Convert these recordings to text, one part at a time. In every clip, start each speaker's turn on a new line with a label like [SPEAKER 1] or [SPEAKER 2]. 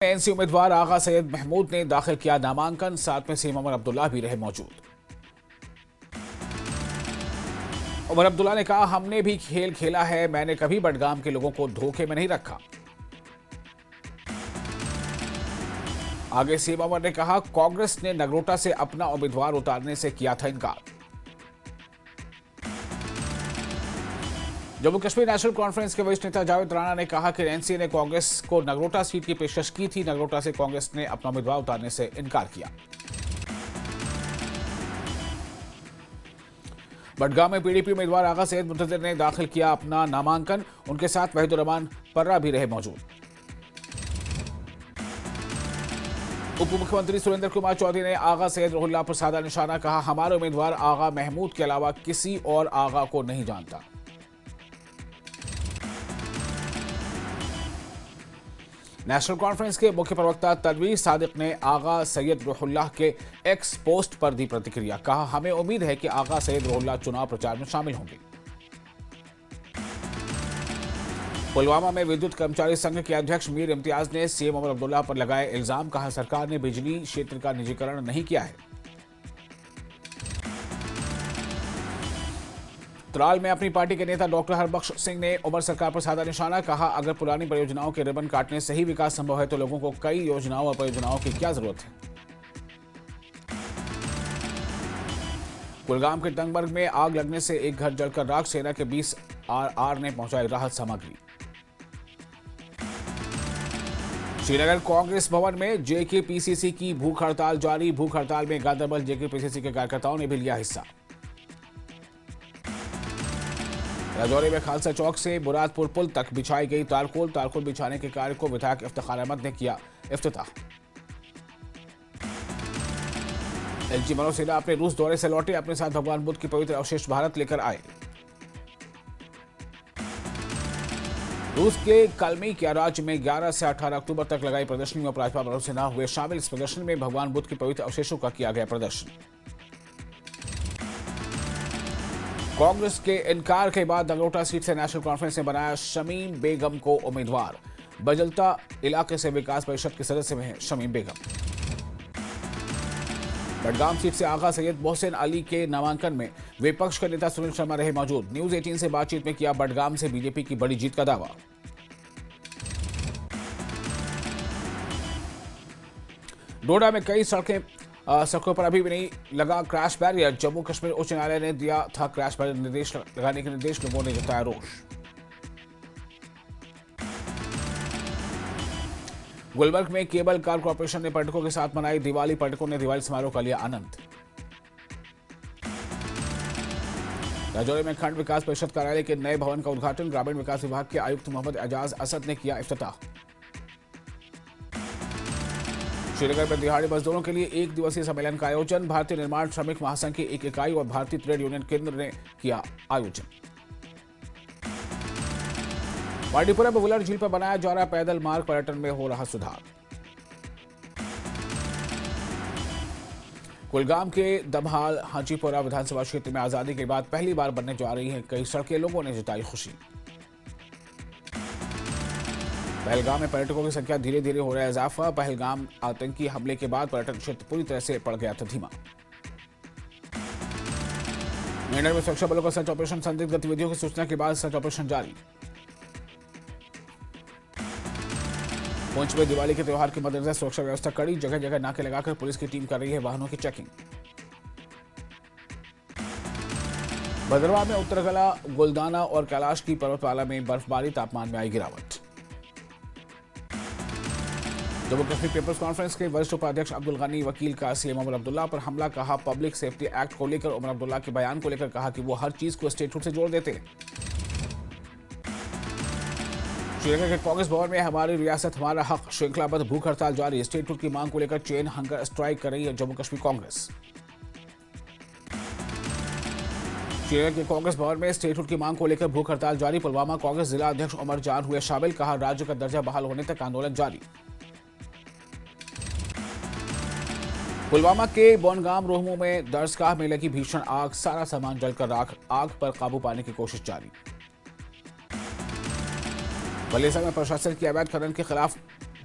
[SPEAKER 1] NC उम्मीदवार आगा सैयद महमूद ने दाखिल किया नामांकन, साथ में सीएम उमर अब्दुल्ला भी रहे मौजूद। उमर अब्दुल्ला ने कहा, हमने भी खेल खेला है, मैंने कभी बडगाम के लोगों को धोखे में नहीं रखा। आगे सीएम उमर ने कहा, कांग्रेस ने नगरोटा से अपना उम्मीदवार उतारने से किया था इनकार। जम्मू कश्मीर नेशनल कॉन्फ्रेंस के वरिष्ठ नेता जावेद राणा ने कहा कि एनसी ने कांग्रेस को नगरोटा सीट की पेशकश की थी, नगरोटा से कांग्रेस ने अपना उम्मीदवार उतारने से इनकार किया। बडगाम में पीडीपी उम्मीदवार आगा सैयद मुंतजिर ने दाखिल किया अपना नामांकन, उनके साथ वहीदुर रहमान पर्रा भी रहे मौजूद। उप मुख्यमंत्री सुरेंद्र कुमार चौधरी ने आगा सैयद रोहिल्ला पर साधा निशाना, कहा, हमारे उम्मीदवार आगा महमूद के अलावा किसी और आगा को नहीं जानता। नेशनल कॉन्फ्रेंस के मुख्य प्रवक्ता तनवीर सादिक ने आगा सैयद रोहुल्लाह के एक्स पोस्ट पर दी प्रतिक्रिया, कहा, हमें उम्मीद है कि आगा सैयद रोहुल्लाह चुनाव प्रचार में शामिल होंगे। पुलवामा में विद्युत कर्मचारी संघ के अध्यक्ष मीर इम्तियाज ने सीएम उमर अब्दुल्ला पर लगाए इल्जाम, कहा, सरकार ने बिजली क्षेत्र का निजीकरण नहीं किया है। त्राल में अपनी पार्टी के नेता डॉक्टर हरबख्श सिंह ने उमर सरकार पर साधा निशाना, कहा, अगर पुरानी परियोजनाओं के रिबन काटने से ही विकास संभव है तो लोगों को कई योजनाओं और परियोजनाओं की क्या जरूरत है। कुलगाम के टंगबर्ग में आग लगने से एक घर जलकर राख, सेना के 20 आर ने पहुंचाई राहत सामग्री। श्रीनगर कांग्रेस भवन में जेकेपीसीसी की भूख हड़ताल जारी, भूख हड़ताल में गांधरबल जेकेपीसीसी के कार्यकर्ताओं ने भी लिया हिस्सा। राजौरी में खालसा चौक से मुरादपुर पुल तक बिछाई गई तारकोल, तारकोल बिछाने के कार्य को विधायक इफ्तिखार अहमद ने किया इफ्तिताह। एलजी मनोज सिन्हा अपने रूस दौरे से लौटे, अपने साथ भगवान बुद्ध की पवित्र अवशेष भारत लेकर आए। रूस के कलमी के राज्य में 11 से 18 अक्टूबर तक लगाई प्रदर्शनी में उपराज्यपाल मनोज सिन्हा हुए शामिल। इस प्रदर्शनी में भगवान बुद्ध के पवित्र अवशेषों का किया गया प्रदर्शन। कांग्रेस के इनकार के बाद नगरोटा सीट से नेशनल कॉन्फ्रेंस ने बनाया शमीम बेगम को उम्मीदवार। बजल्ता इलाके से विकास परिषद के सदस्य में है शमीम बेगम। बडगाम सीट से आगा सैयद मोहसिन अली के नामांकन में विपक्ष के नेता सुनील शर्मा रहे मौजूद। न्यूज 18 से बातचीत में किया बडगाम से बीजेपी की बड़ी जीत का दावा। डोडा में कई सड़कों पर अभी भी नहीं लगा क्रैश बैरियर। जम्मू कश्मीर उच्च न्यायालय ने दिया था क्रैश बैरियर निर्देश लगाने के निर्देश, लोगों ने जताया रोष। गुलबर्ग में केबल कार कॉर्पोरेशन ने पर्यटकों के साथ मनाई दिवाली, पर्यटकों ने दिवाली समारोह का लिया आनंद। राजौरी में खंड विकास परिषद कार्यालय के नए भवन का उद्घाटन, ग्रामीण विकास विभाग के आयुक्त मोहम्मद एजाज असद ने किया इफ्तिताह। श्रीनगर में दिहाड़ी मजदूरों के लिए एक दिवसीय सम्मेलन का आयोजन, भारतीय निर्माण श्रमिक महासंघ की एक इकाई और भारतीय ट्रेड यूनियन केंद्र ने किया आयोजन। वाडीपुरा में वुलर झील पर बनाया जा रहा पैदल मार्ग, पर्यटन में हो रहा सुधार। कुलगाम के दमहाल हाजीपुरा विधानसभा क्षेत्र में आजादी के बाद पहली बार बनने जा रही है कई सड़कें, लोगों ने जताई खुशी। पहलगाम में पर्यटकों की संख्या धीरे धीरे हो रहा है इजाफा, पहलगाम आतंकी हमले के बाद पर्यटन क्षेत्र पूरी तरह से पड़ गया था धीमा। मेंढर में सुरक्षा बलों का सर्च ऑपरेशन, संदिग्ध गतिविधियों की सूचना के बाद सर्च ऑपरेशन जारी। पुंछ में दिवाली के त्योहार के मद्देनजर सुरक्षा व्यवस्था कड़ी, जगह जगह नाके लगाकर पुलिस की टीम कर रही है वाहनों की चेकिंग। भद्रवाह में उत्तरकला, गुलदाना और कैलाश की पर्वतमाला में बर्फबारी, तापमान में आई गिरावट। जम्मू कश्मीर पीपल्स कॉन्फ्रेंस के वरिष्ठ उपाध्यक्ष अब्दुल गनी वकील का सीएम उमर अब्दुल्ला पर हमला, कहा, पब्लिक सेफ्टी एक्ट को लेकर उमर अब्दुल्ला के बयान को लेकर कहा कि वो हर चीज को स्टेटहुड से जोड़ देते हैं। श्रीनगर के कांग्रेस भवन में हमारी रियासत हमारा हक श्रृंखलाबद्ध भूख हड़ताल जारी, स्टेटहुड की मांग को लेकर चेन हंगर स्ट्राइक कर रही है जम्मू कश्मीर कांग्रेस। श्रीनगर के कांग्रेस भवन में स्टेटहुड की मांग को लेकर भूख हड़ताल जारी, पुलवामा कांग्रेस जिला अध्यक्ष उमर जान हुए शामिल, कहा, राज्य का दर्जा बहाल होने तक आंदोलन जारी। पुलवामा के बोनगाम रोहमू में दरसगाह में लगी भीषण आग, सारा सामान जलकर राख, आग पर काबू पाने की कोशिश जारी। बलेसा में प्रशासन की अवैध खनन के खिलाफ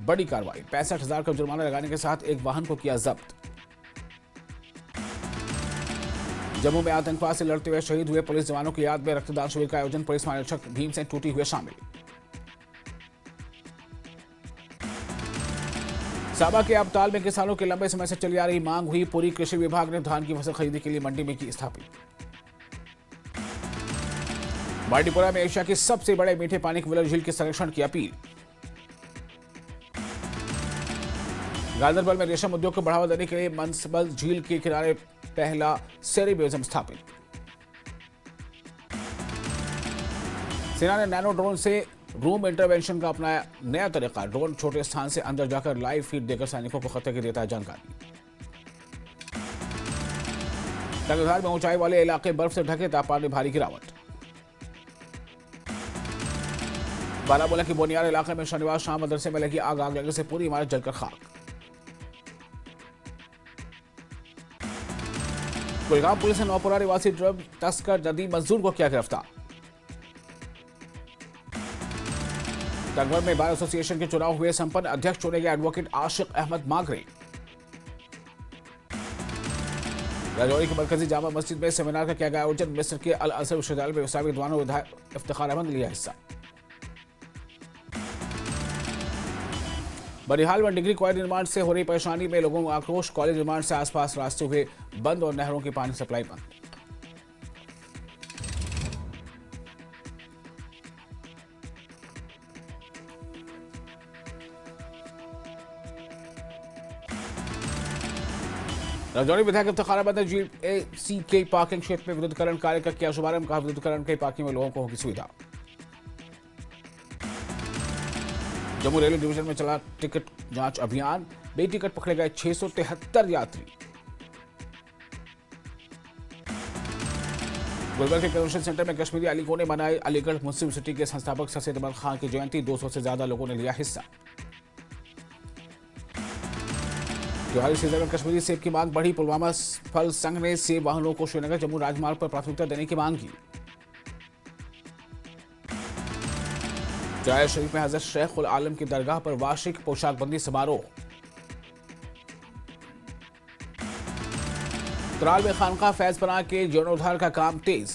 [SPEAKER 1] बड़ी कार्रवाई, 65,000 का जुर्माना लगाने के साथ एक वाहन को किया जब्त। जम्मू में आतंकवाद से लड़ते हुए शहीद हुए पुलिस जवानों की याद में रक्तदान शिविर का आयोजन, पुलिस महानिरीक्षक भीमसेन टूटी हुए शामिल। साबा के अबताल में किसानों की लंबे समय से चली आ रही मांग हुई पूरी, कृषि विभाग ने धान की फसल खरीदी के लिए मंडी में की स्थापित। बांडीपुरा में एशिया की सबसे बड़े मीठे पानी की व्हीलर झील के संरक्षण की अपील। गांधरबल में रेशम उद्योग को बढ़ावा देने के लिए मनसबल झील के किनारे पहला सेरी म्यूजियम स्थापित। सेना ने नैनो ड्रोन से रूम इंटरवेंशन का अपनाया नया तरीका, ड्रोन छोटे स्थान से अंदर जाकर लाइव फीड देकर सैनिकों को खतरे की देता है जानकारी। तंगधार में ऊंचाई वाले इलाके बर्फ से ढके, तापमान में भारी गिरावट। बारामूला के बोनियार इलाके में शनिवार शाम मदरसे में लगी आग लगने से पूरी इमारत जलकर खाक। कुलगाम पुलिस ने नौपुरा निवासी ड्रग तस्कर नदी मंजूर को किया गिरफ्तार। तंगवर में बार एसोसिएशन के चुनाव हुए संपन्न, अध्यक्ष चुने गए एडवोकेट आशिक अहमद मागरे। राजौरी की मरकजी जामा मस्जिद में सेमिनार का किया गया आयोजन, मिस्र के अल अजहर विश्वविद्यालय में इस्लामी विद्वानों विधायक इफ्तिखार अहमद ने लिया हिस्सा। बनिहाल में डिग्री कॉलेज निर्माण से हो रही परेशानी में लोगों का आक्रोश, कॉलेज निर्माण से आसपास रास्ते हुए बंद और नहरों की पानी सप्लाई बंद। राजौरी विधायक इफ्तिखार अहमद ने GAC के पार्किंग क्षेत्र में विद्युतीकरण कार्य का किया शुभारंभ, कहा विद्युतीकरण के पार्किंग में लोगों को होगी सुविधा। जम्मू रेलवे डिवीजन में चला टिकट जांच अभियान, बेटिकट पकड़े गए 673 यात्री। गुलबर्ग के कन्वेंशन सेंटर में कश्मीरी अलीगों ने मनाई अलीगढ़ मुस्लिम सिटी के संस्थापक सर सैयद अहमद खान की जयंती, 200 से ज्यादा लोगों ने लिया हिस्सा। त्योहारी सीजन में कश्मीरी सेब की मांग बढ़ी, पुलवामा फल संघ ने सेब वाहनों को श्रीनगर जम्मू राजमार्ग पर प्राथमिकता देने की मांग की। जाया शरीफ में हजरत शेख उल आलम की दरगाह पर वार्षिक पोशाकबंदी समारोह। त्राल में खानका फैजपनाह के जीर्णोद्धार का काम तेज।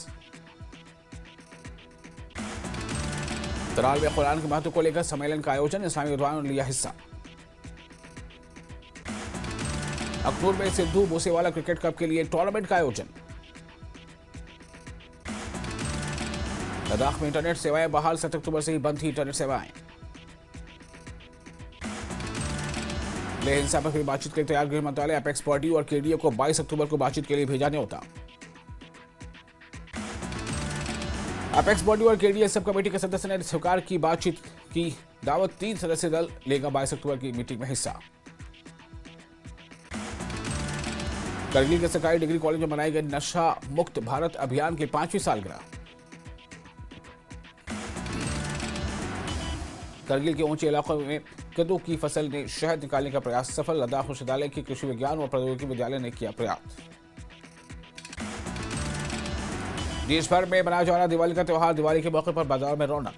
[SPEAKER 1] त्राल में कुरान के महत्व को लेकर सम्मेलन का आयोजन, इस्लामी विद्वानों ने लिया हिस्सा। अखनूर में सिद्धू मूसेवाला क्रिकेट कप के लिए टूर्नामेंट का आयोजन। लद्दाख में इंटरनेट सेवाएं बहाल, 7 अक्टूबर से ही बंद थी इंटरनेट सेवाएं। लेह हिंसा पर भी बातचीत के लिए तैयार गृह मंत्रालय, अपेक्स बॉडी और केडीए को 22 अक्टूबर को बातचीत के लिए भेजा न्योता। अपेक्स बॉडी और केडीए सब कमेटी के सदस्य ने स्वीकार की बातचीत की दावत, 3 सदस्यीय दल लेगा 22 अक्टूबर की मीटिंग में हिस्सा। करगिल के सरकारी डिग्री कॉलेज में मनाई गई नशा मुक्त भारत अभियान की 5वीं सालगिरह। करगिल के ऊंचे इलाकों में कद्दू की फसल ने शहद निकालने का प्रयास सफल, लद्दाख विश्वविद्यालय की कृषि विज्ञान और प्रौद्योगिकी विद्यालय ने किया प्रयास। देश भर में मनाया जा रहा दिवाली का त्योहार, दिवाली के मौके पर बाजार में रौनक।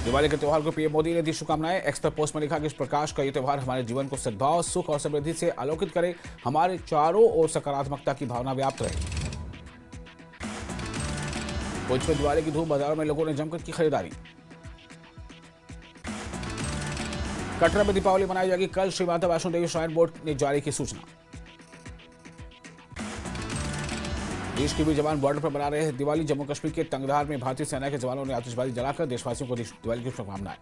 [SPEAKER 1] दिवाली के त्योहार को पीएम मोदी ने दी शुभकामनाएं, एक्स पर पोस्ट में लिखा कि इस प्रकाश का ये त्योहार हमारे जीवन को सद्भाव, सुख और समृद्धि से आलोकित करे, हमारे चारों ओर सकारात्मकता की भावना व्याप्त रहे। भुज में दिवाली की धूम, बाजारों में लोगों ने जमकर की खरीदारी। कटरा में दीपावली मनाई जाएगी कल, श्री माता वैष्णो देवी श्राइन बोर्ड ने जारी की सूचना। देश के भी जवान बॉर्डर पर मना रहे हैं दिवाली, जम्मू कश्मीर के तंगधार में भारतीय सेना के जवानों ने आतिशबाजी जलाकर देशवासियों को दी दिवाली की शुभकामनाएं।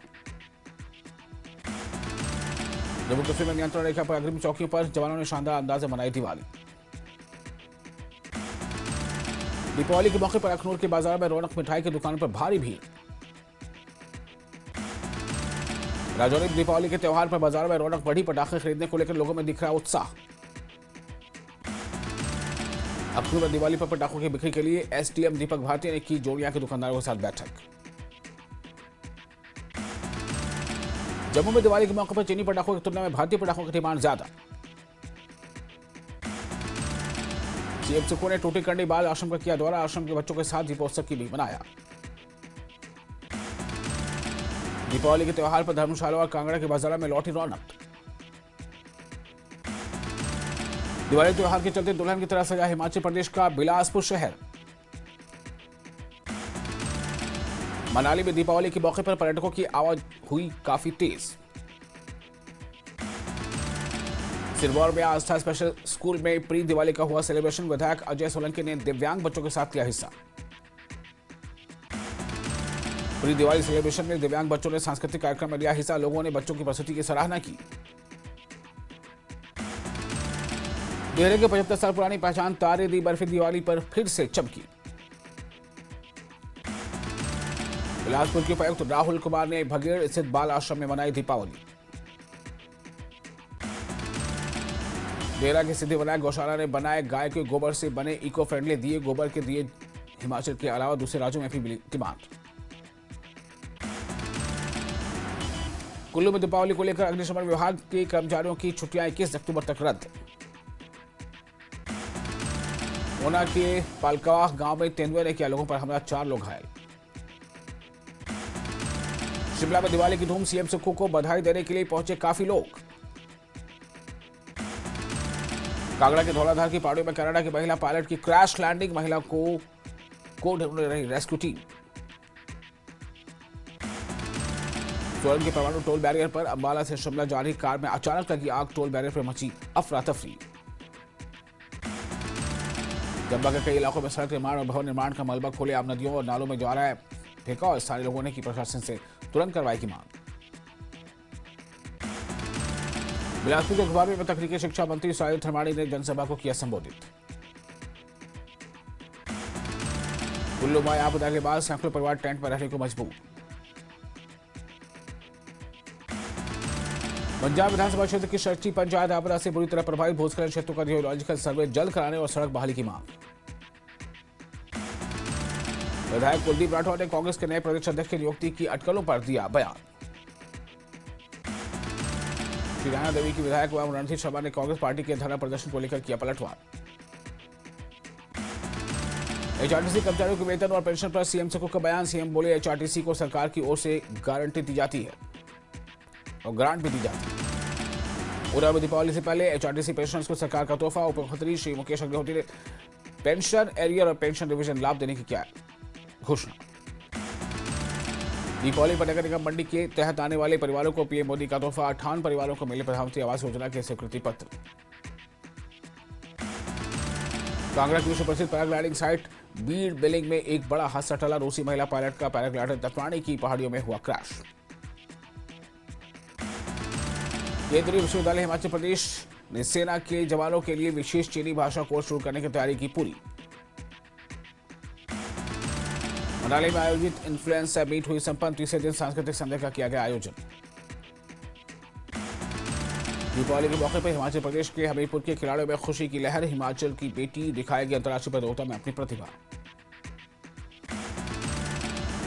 [SPEAKER 1] जम्मू कश्मीर में नियंत्रण रेखा पर अग्रिम चौकियों पर जवानों ने शानदार अंदाज में मनाई दिवाली। दीपावली के मौके पर अखनूर के बाजार में रौनक, मिठाई की दुकानों पर भारी भीड़। राजौरी में दीपावली के त्योहार पर बाजार में रौनक बढ़ी, पटाखे खरीदने को लेकर लोगों में दिख रहा उत्साह। अखनूर में दिवाली पर पटाखों की बिक्री के लिए एसडीएम दीपक भारती ने की जोड़िया के दुकानदारों के साथ बैठक। जम्मू में दिवाली के मौके पर चीनी पटाखों की तुलना में भारतीय पटाखों की डिमांड ज्यादा। सीएम सुखो ने टूटीकंडी बाल आश्रम का किया दौरा, आश्रम के बच्चों के साथ दीपोत्सव की भी मनाया। दीपावली के त्योहार पर धर्मशाला और कांगड़ा के बाजारों में लौटी रौनक। दिवाली त्योहार के चलते दुल्हन की तरह सजा हिमाचल प्रदेश का बिलासपुर शहर। मनाली में दीपावली के मौके पर पर्यटकों की आवाज हुई काफी तेज। सिरमौर में आस्था स्पेशल स्कूल में प्री दिवाली का हुआ सेलिब्रेशन। विधायक अजय सोलंकी ने दिव्यांग बच्चों के साथ लिया हिस्सा। प्री दिवाली सेलिब्रेशन में दिव्यांग बच्चों ने सांस्कृतिक कार्यक्रम में लिया हिस्सा। लोगों ने बच्चों की प्रस्तुति की सराहना की। देहरे के 75 साल पुरानी पहचान तारे दी बर्फी दिवाली पर फिर से चमकी। बिलासपुर के उपायुक्त राहुल कुमार ने भगेड़ स्थित बाल आश्रम में मनाई दीपावली। देहरा के सिद्धिविनायक गौशाला ने बनाए गाय के गोबर से बने इको फ्रेंडली दिए। गोबर के दिए हिमाचल के अलावा दूसरे राज्यों में भी मिली डिमांड। कुल्लू में दीपावली को लेकर अग्निशमन विभाग के कर्मचारियों की छुट्टियां 21 अक्टूबर तक रद्द। ऊना के पालकवाह गांव में तेंदुए ने किया लोगों पर हमला, 4 लोग घायल। शिमला में दिवाली की धूम, सीएम सुक्खू को बधाई देने के लिए पहुंचे काफी लोग। कांगड़ा के धौलाधार की पहाड़ियों में कनाडा की महिला पायलट की क्रैश लैंडिंग। महिला को ढूंढ रही रेस्क्यू टीम। सोलन के परवाणु टोल बैरियर पर अंबाला से शिमला जा रही कार में अचानक लगी आग। टोल बैरियर पर मची अफरा तफरी। चंबा के कई इलाकों में सड़क निर्माण और भवन निर्माण का मलबा खुले आम नदियों और नालों में जा रहा है फेंका और स्थानीय लोगों ने की प्रशासन से तुरंत कार्रवाई की मांग। बिलासपुर के घुमारवीं में तकनीकी शिक्षा मंत्री साहिल थर्माणी ने जनसभा को किया संबोधित। कुल्लू में आपदा के बाद सैकड़ों परिवार टेंट में रहने को मजबूर। पंजाब विधानसभा क्षेत्र की शर्ची पंचायत आपदा से बुरी तरह प्रभावित। भूस्खलन क्षेत्रों का जियोलॉजिकल सर्वे जल्द कराने और सड़क बहाली की मांग। विधायक कुलदीप राठौर ने कांग्रेस के नए प्रदेश अध्यक्ष की नियुक्ति की अटकलों पर दिया बयान। श्री राणा देवी की विधायक एवं रणधीर शर्मा ने कांग्रेस पार्टी के धरना प्रदर्शन को लेकर किया पलटवार। एचआरटीसी कर्मचारियों के वेतन और पेंशन पर सीएम सुक्खू का बयान। सीएम बोले एचआरटीसी को सरकार की ओर से गारंटी दी जाती है और ग्रांट भी दी जाती है। उधर दीपावली से पहले एचआरटीसी पेंशनर्स को सरकार का तोहफा। उप मुख्यमंत्री श्री मुकेश अग्निहोत्री ने पेंशन एरियर और पेंशन डिवीजन लाभ देने की किया घोषणा। दीपावली पर नगर निगम मंडी के तहत आने वाले परिवारों को पीएम मोदी का तोहफा। 58 परिवारों को मिले प्रधानमंत्री आवास योजना के स्वीकृति पत्र। कांगड़ा की विश्व प्रसिद्ध पैराग्लाइडिंग साइट बीड़ बिलिंग में एक बड़ा हादसा टला। रूसी महिला पायलट का पैराग्लाइडर दफनानी की पहाड़ियों में हुआ क्रैश। केंद्रीय विश्वविद्यालय हिमाचल प्रदेश ने सेना के जवानों के लिए विशेष चीनी भाषा कोर्स शुरू करने की तैयारी की पूरी। मनाली में आयोजित इन्फ्लुएंसर मीट हुई संपन्न। तीसरे दिन सांस्कृतिक संध्या का किया गया आयोजन। दीपावली के मौके पर हिमाचल प्रदेश के हमीरपुर के खिलाड़ियों में खुशी की लहर। हिमाचल की बेटी दिखाएगी अंतर्राष्ट्रीय प्रतियोगिता में अपनी प्रतिभा।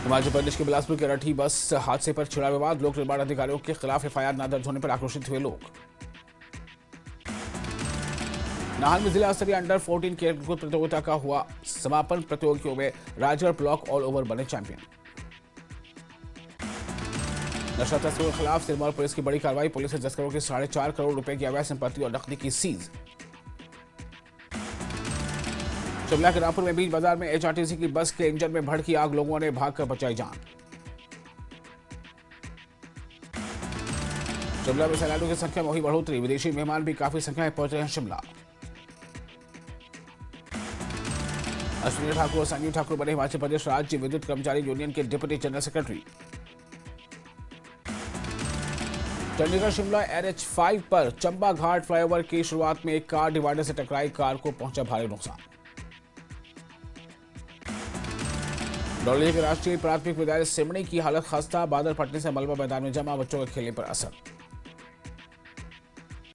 [SPEAKER 1] हिमाचल प्रदेश के बिलासपुर के रठी बस हादसे पर छिड़ा विवाद। लोक निर्माण अधिकारियों के खिलाफ एफआईआर न दर्ज होने पर आक्रोशित हुए लोग। नाहन में जिला स्तरीय अंडर 14 खेलकूद प्रतियोगिता का हुआ समापन। प्रतियोगियों में राजगढ़ ब्लॉक ऑल ओवर बने चैंपियन। नशा तस्करों के खिलाफ सिरमौर पुलिस की बड़ी कार्रवाई। पुलिस ने तस्करों की 4.5 करोड़ रुपए की अवैध संपत्ति और नकदी की सीज। शिमला के रामपुर में बीच बाजार में एचआरटीसी की बस के इंजन में भड़की आग। लोगों ने भागकर बचाई जान। शिमला में सैलानियों की संख्या में हुई बढ़ोतरी। विदेशी मेहमान भी काफी संख्या में पहुंच रहे हैं शिमला। अश्विनी ठाकुर और संजीव ठाकुर बने हिमाचल प्रदेश राज्य विद्युत कर्मचारी यूनियन के deputy general secretary. Chandigarh Shimla NH5 पर चंबा घाट फ्लाईओवर की शुरुआत में एक कार डिवाइडर से टकराई। कार को पहुंचा भारी नुकसान। डोली के राष्ट्रीय प्राथमिक विद्यालय सिमड़ी की हालत खस्ता। बादल फटने से मलबा मैदान में जमा। बच्चों के खेलने पर असर।